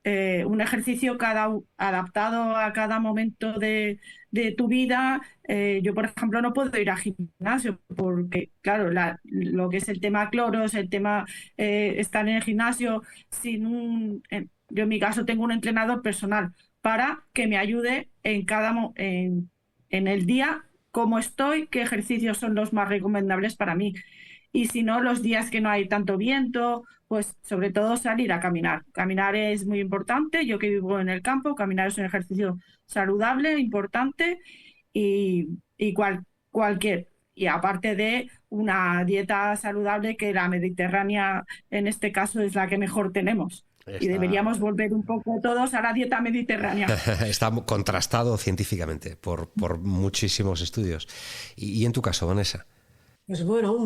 Un ejercicio adaptado a cada momento de tu vida. Yo, por ejemplo, no puedo ir al gimnasio porque, claro, lo que es el tema cloros, el tema estar en el gimnasio yo en mi caso tengo un entrenador personal para que me ayude en el día, cómo estoy, qué ejercicios son los más recomendables para mí. Y si no, los días que no hay tanto viento, pues sobre todo salir a caminar. Caminar es muy importante. Yo que vivo en el campo, caminar es un ejercicio saludable, importante, y cualquier. Y aparte de una dieta saludable, que la mediterránea en este caso es la que mejor tenemos. Y deberíamos volver un poco todos a la dieta mediterránea. Está contrastado científicamente por muchísimos estudios. ¿Y en tu caso, Vanessa? Pues bueno,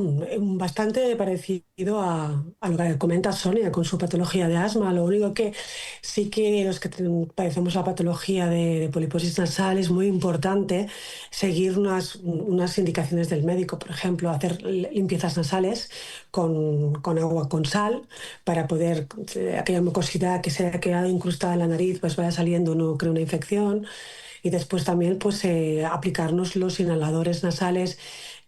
bastante parecido a lo que comenta Sonia con su patología de asma. Lo único que sí que los que padecemos la patología de poliposis nasal es muy importante seguir unas indicaciones del médico. Por ejemplo, hacer limpiezas nasales con agua con sal para poder, aquella mucosidad que se ha quedado incrustada en la nariz, pues vaya saliendo, no cree una infección. Y después también pues aplicarnos los inhaladores nasales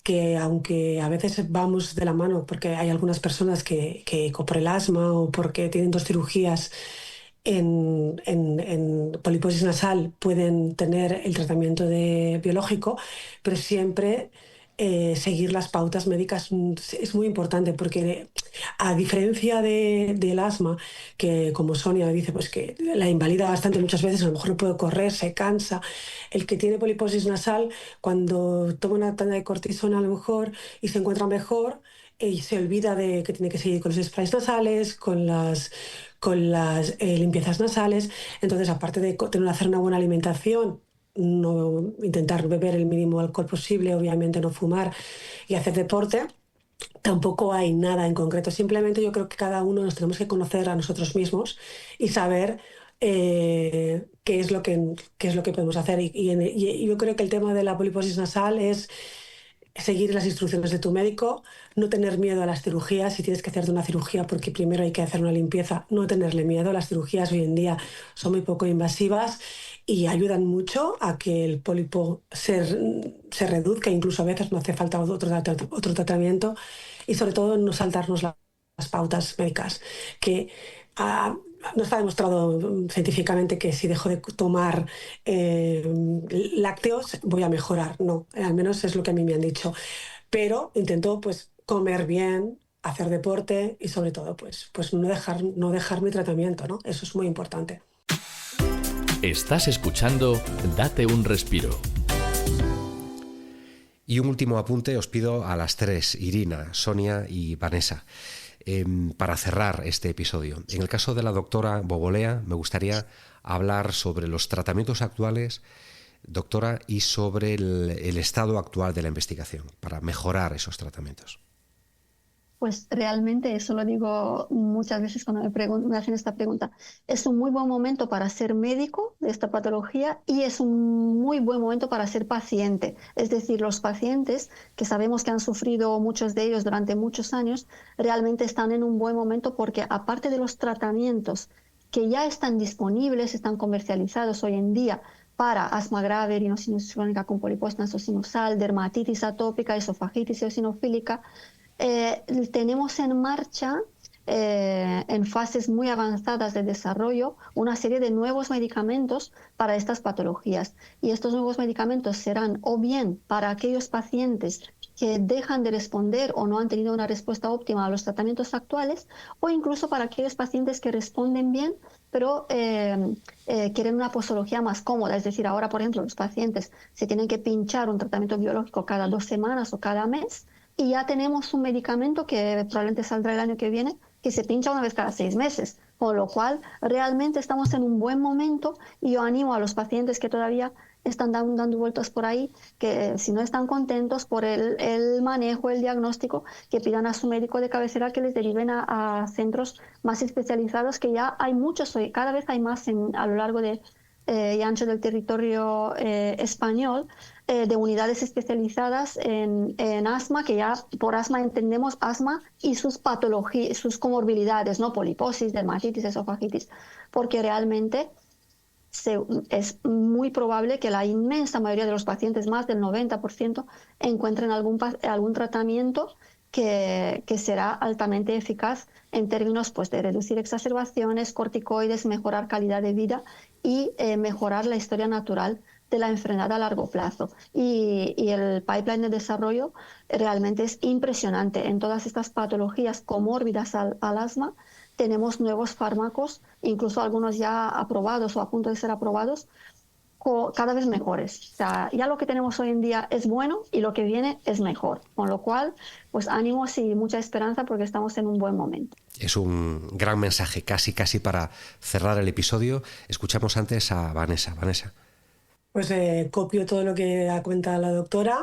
que aunque a veces vamos de la mano porque hay algunas personas que por el asma o porque tienen 2 cirugías en poliposis nasal pueden tener el tratamiento biológico, pero siempre seguir las pautas médicas es muy importante porque a diferencia del asma, que como Sonia dice, pues que la invalida bastante muchas veces, a lo mejor no puede correr, se cansa, el que tiene poliposis nasal, cuando toma una tanda de cortisona a lo mejor y se encuentra mejor, y se olvida de que tiene que seguir con los sprays nasales, con las limpiezas nasales. Entonces, aparte de hacer una buena alimentación, no intentar beber el mínimo alcohol posible, obviamente no fumar y hacer deporte, tampoco hay nada en concreto. Simplemente yo creo que cada uno nos tenemos que conocer a nosotros mismos y saber qué es lo que podemos hacer. Y yo creo que el tema de la poliposis nasal es seguir las instrucciones de tu médico, no tener miedo a las cirugías. Si tienes que hacerte una cirugía, porque primero hay que hacer una limpieza, no tenerle miedo. Las cirugías hoy en día son muy poco invasivas y ayudan mucho a que el pólipo se reduzca, incluso a veces no hace falta otro tratamiento, y sobre todo no saltarnos las pautas médicas, que no está demostrado científicamente que si dejo de tomar lácteos voy a mejorar. No, al menos es lo que a mí me han dicho. Pero intento pues comer bien, hacer deporte y sobre todo pues no dejar mi tratamiento, ¿no? Eso es muy importante. Estás escuchando Date un Respiro. Y un último apunte os pido a las 3, Irina, Sonia y Vanessa, para cerrar este episodio. En el caso de la doctora Bobolea, me gustaría hablar sobre los tratamientos actuales, doctora, y sobre el estado actual de la investigación para mejorar esos tratamientos. Pues realmente, eso lo digo muchas veces cuando me hacen esta pregunta, es un muy buen momento para ser médico de esta patología y es un muy buen momento para ser paciente. Es decir, los pacientes que sabemos que han sufrido, muchos de ellos durante muchos años, realmente están en un buen momento porque aparte de los tratamientos que ya están disponibles, están comercializados hoy en día para asma grave, rinosinus crónica con poliposis nasosinusal, dermatitis atópica, esofagitis eosinofílica, tenemos en marcha, en fases muy avanzadas de desarrollo, una serie de nuevos medicamentos para estas patologías. Y estos nuevos medicamentos serán o bien para aquellos pacientes que dejan de responder o no han tenido una respuesta óptima a los tratamientos actuales, o incluso para aquellos pacientes que responden bien, pero quieren una posología más cómoda. Es decir, ahora, por ejemplo, los pacientes se tienen que pinchar un tratamiento biológico cada 2 semanas o cada mes, y ya tenemos un medicamento que probablemente saldrá el año que viene, que se pincha una vez cada 6 meses. Con lo cual, realmente estamos en un buen momento y yo animo a los pacientes que todavía están dando vueltas por ahí, que si no están contentos por el manejo, el diagnóstico, que pidan a su médico de cabecera que les deriven a centros más especializados, que ya hay muchos hoy, cada vez hay más a lo largo y ancho del territorio español, de unidades especializadas en asma, que ya por asma entendemos asma y sus patologías, sus comorbilidades, ¿no? Poliposis, dermatitis, esofagitis, porque realmente es muy probable que la inmensa mayoría de los pacientes, más del 90%, encuentren algún tratamiento que será altamente eficaz en términos pues, de reducir exacerbaciones, corticoides, mejorar calidad de vida y mejorar la historia natural de la enfermedad a largo plazo. Y el pipeline de desarrollo realmente es impresionante. En todas estas patologías comórbidas al asma tenemos nuevos fármacos, incluso algunos ya aprobados o a punto de ser aprobados, cada vez mejores. O sea, ya lo que tenemos hoy en día es bueno y lo que viene es mejor. Con lo cual, pues ánimos y mucha esperanza porque estamos en un buen momento. Es un gran mensaje, casi para cerrar el episodio. Escuchamos antes a Vanessa. Vanessa. Pues copio todo lo que ha comentado la doctora,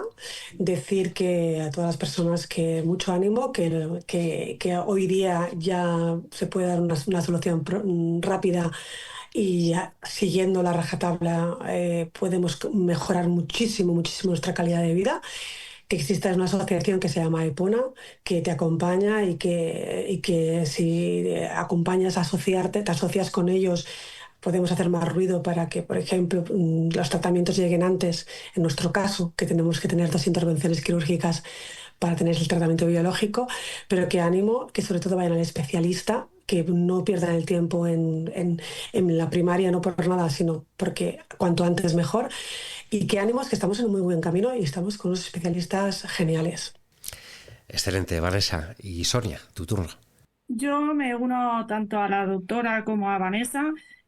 decir que a todas las personas que mucho ánimo, que hoy día ya se puede dar una solución rápida y siguiendo la rajatabla podemos mejorar muchísimo, muchísimo nuestra calidad de vida. Que exista una asociación que se llama EPONA, que te acompaña y que si acompañas a asociarte, te asocias con ellos, podemos hacer más ruido para que, por ejemplo, los tratamientos lleguen antes. En nuestro caso, que tenemos que tener 2 intervenciones quirúrgicas para tener el tratamiento biológico, pero que ánimo, que sobre todo vayan al especialista, que no pierdan el tiempo en la primaria, no por nada, sino porque cuanto antes mejor. Y que ánimos, que estamos en un muy buen camino y estamos con unos especialistas geniales. Excelente, Vanessa. Y Sonia, tu turno. Yo me uno tanto a la doctora como a Vanessa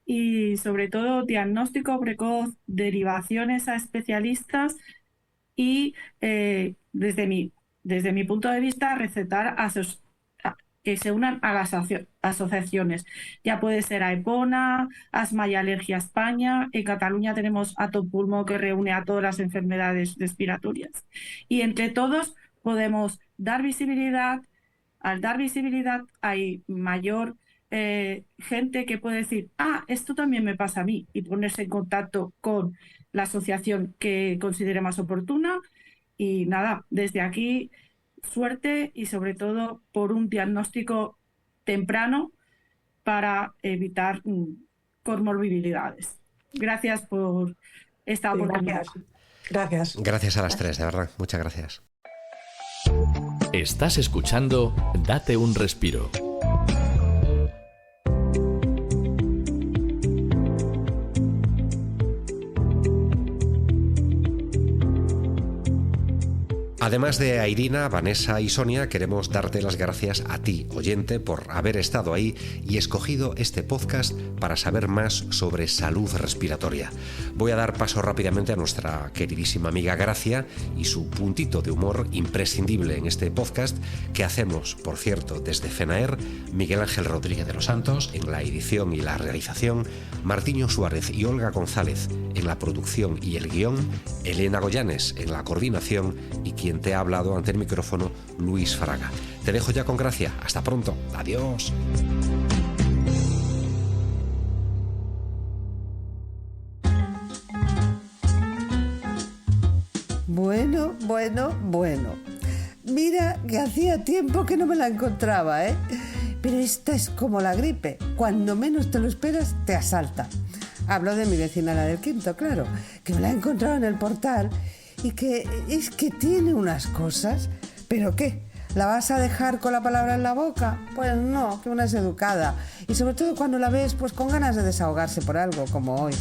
y sobre todo diagnóstico precoz, derivaciones a especialistas y desde mi punto de vista recetar que se unan a las asociaciones. Ya puede ser AEPONA, Asma y Alergia España. En Cataluña tenemos Atopulmo, que reúne a todas las enfermedades respiratorias. Y entre todos podemos dar visibilidad. Al dar visibilidad hay mayor gente que puede decir, esto también me pasa a mí, y ponerse en contacto con la asociación que considere más oportuna. Y nada, desde aquí, suerte y sobre todo por un diagnóstico temprano para evitar comorbilidades. Gracias por esta oportunidad. Gracias. Gracias a las tres, de verdad. Muchas gracias. Estás escuchando Date un respiro. Además de a Irina, Vanessa y Sonia, queremos darte las gracias a ti, oyente, por haber estado ahí y escogido este podcast para saber más sobre salud respiratoria. Voy a dar paso rápidamente a nuestra queridísima amiga Gracia y su puntito de humor imprescindible en este podcast que hacemos, por cierto, desde FENAER, Miguel Ángel Rodríguez de los Santos en la edición y la realización, Martiño Suárez y Olga González en la producción y el guión, Elena Goyanes en la coordinación y quien te ha hablado ante el micrófono, Luis Fraga. Te dejo ya con Gracia. Hasta pronto. Adiós. Bueno. Mira que hacía tiempo que no me la encontraba, ¿eh? Pero esta es como la gripe. Cuando menos te lo esperas, te asalta. Hablo de mi vecina, la del Quinto, claro, que me la he encontrado en el portal y que es que tiene unas cosas. ¿Pero qué? ¿La vas a dejar con la palabra en la boca? Pues no, que una es educada. Y sobre todo cuando la ves pues con ganas de desahogarse por algo, como hoy.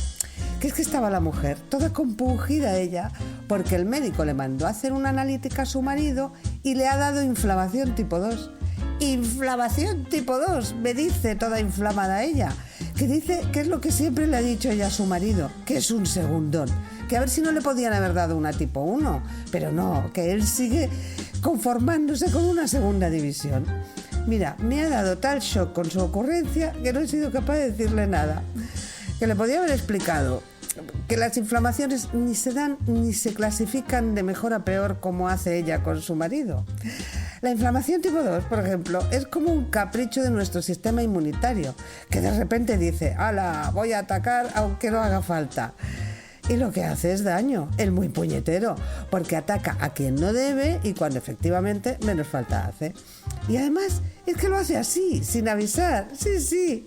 Que es que estaba la mujer toda compungida ella porque el médico le mandó a hacer una analítica a su marido y le ha dado inflamación tipo 2. Inflamación tipo 2, me dice toda inflamada ella, que dice que es lo que siempre le ha dicho ella a su marido, que es un segundón, que a ver si no le podían haber dado una tipo 1, pero no, que él sigue conformándose con una segunda división. Mira, me ha dado tal shock con su ocurrencia que no he sido capaz de decirle nada, que le podía haber explicado que las inflamaciones ni se dan ni se clasifican de mejor a peor como hace ella con su marido. La inflamación tipo 2, por ejemplo, es como un capricho de nuestro sistema inmunitario, que de repente dice, ¡hala, voy a atacar aunque no haga falta! Y lo que hace es daño, el muy puñetero, porque ataca a quien no debe y cuando efectivamente menos falta hace. Y además es que lo hace así, sin avisar. Sí,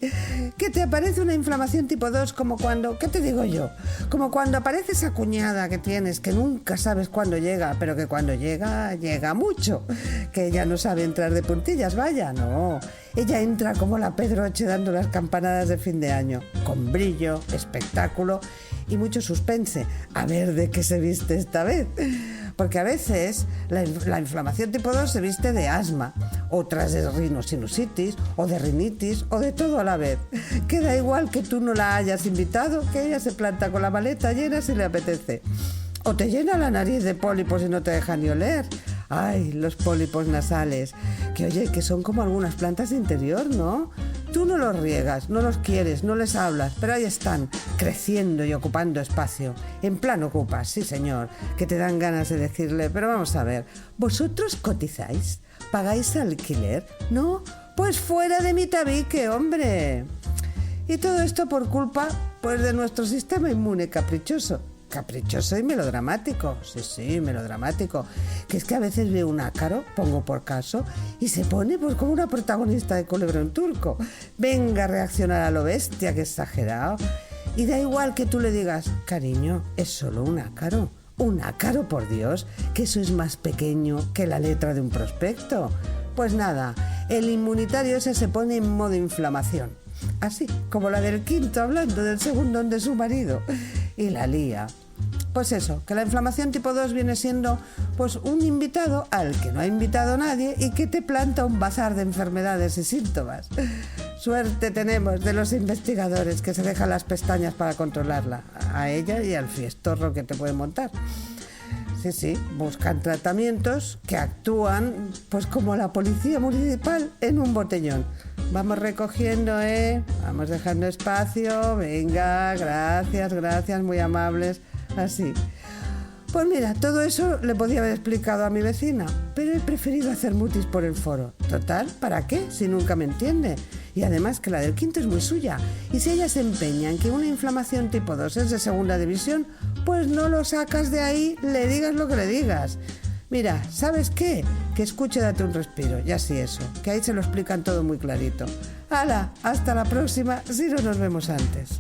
que te aparece una inflamación tipo 2 como cuando, ¿qué te digo yo? Como cuando aparece esa cuñada que tienes que nunca sabes cuándo llega, pero que cuando llega, llega mucho. Que ella no sabe entrar de puntillas, vaya, no. Ella entra como la Pedroche dando las campanadas de fin de año, con brillo, espectáculo y mucho suspense, a ver de qué se viste esta vez. Porque a veces la inflamación tipo 2 se viste de asma, otras de rinosinusitis o de rinitis o de todo a la vez. Queda igual que tú no la hayas invitado, que ella se planta con la maleta llena si le apetece. O te llena la nariz de pólipos y no te deja ni oler. Ay, los pólipos nasales, que oye, que son como algunas plantas de interior, ¿no? Tú no los riegas, no los quieres, no les hablas, pero ahí están, creciendo y ocupando espacio. En plan ocupas, sí señor, que te dan ganas de decirle, pero vamos a ver, ¿vosotros cotizáis? ¿Pagáis alquiler? ¿No? Pues fuera de mi tabique, hombre. Y todo esto por culpa, pues, de nuestro sistema inmune caprichoso. Caprichoso y melodramático, sí, melodramático. Que es que a veces veo un ácaro, pongo por caso, y se pone pues como una protagonista de Culebrón Turco. Venga a reaccionar a lo bestia, que exagerado. Y da igual que tú le digas, cariño, es solo un ácaro. Un ácaro, por Dios, que eso es más pequeño que la letra de un prospecto. Pues nada, el inmunitario ese se pone en modo inflamación. Así, como la del quinto hablando del segundón de su marido. Y la lía. Pues eso, que la inflamación tipo 2 viene siendo pues un invitado al que no ha invitado nadie y que te planta un bazar de enfermedades y síntomas. Suerte tenemos de los investigadores que se dejan las pestañas para controlarla, a ella y al fiestorro que te puede montar. Sí, buscan tratamientos que actúan pues como la policía municipal en un botellón. Vamos recogiendo, vamos dejando espacio, venga, gracias, muy amables, así. Pues mira, todo eso le podía haber explicado a mi vecina, pero he preferido hacer mutis por el foro. Total, ¿para qué? Si nunca me entiende. Y además que la del quinto es muy suya. Y si ella se empeña en que una inflamación tipo 2 es de segunda división, pues no lo sacas de ahí, le digas lo que le digas. Mira, ¿sabes qué? Que escuche, date un respiro, y así eso, que ahí se lo explican todo muy clarito. ¡Hala! Hasta la próxima, si no nos vemos antes.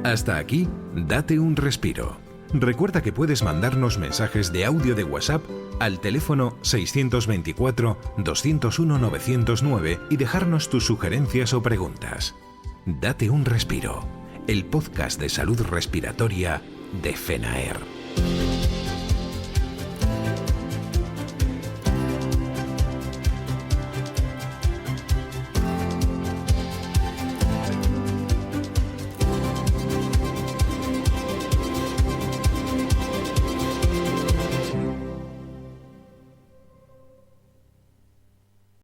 Hasta aquí, date un respiro. Recuerda que puedes mandarnos mensajes de audio de WhatsApp al teléfono 624-201-909 y dejarnos tus sugerencias o preguntas. Date un respiro, el podcast de salud respiratoria de FENAER.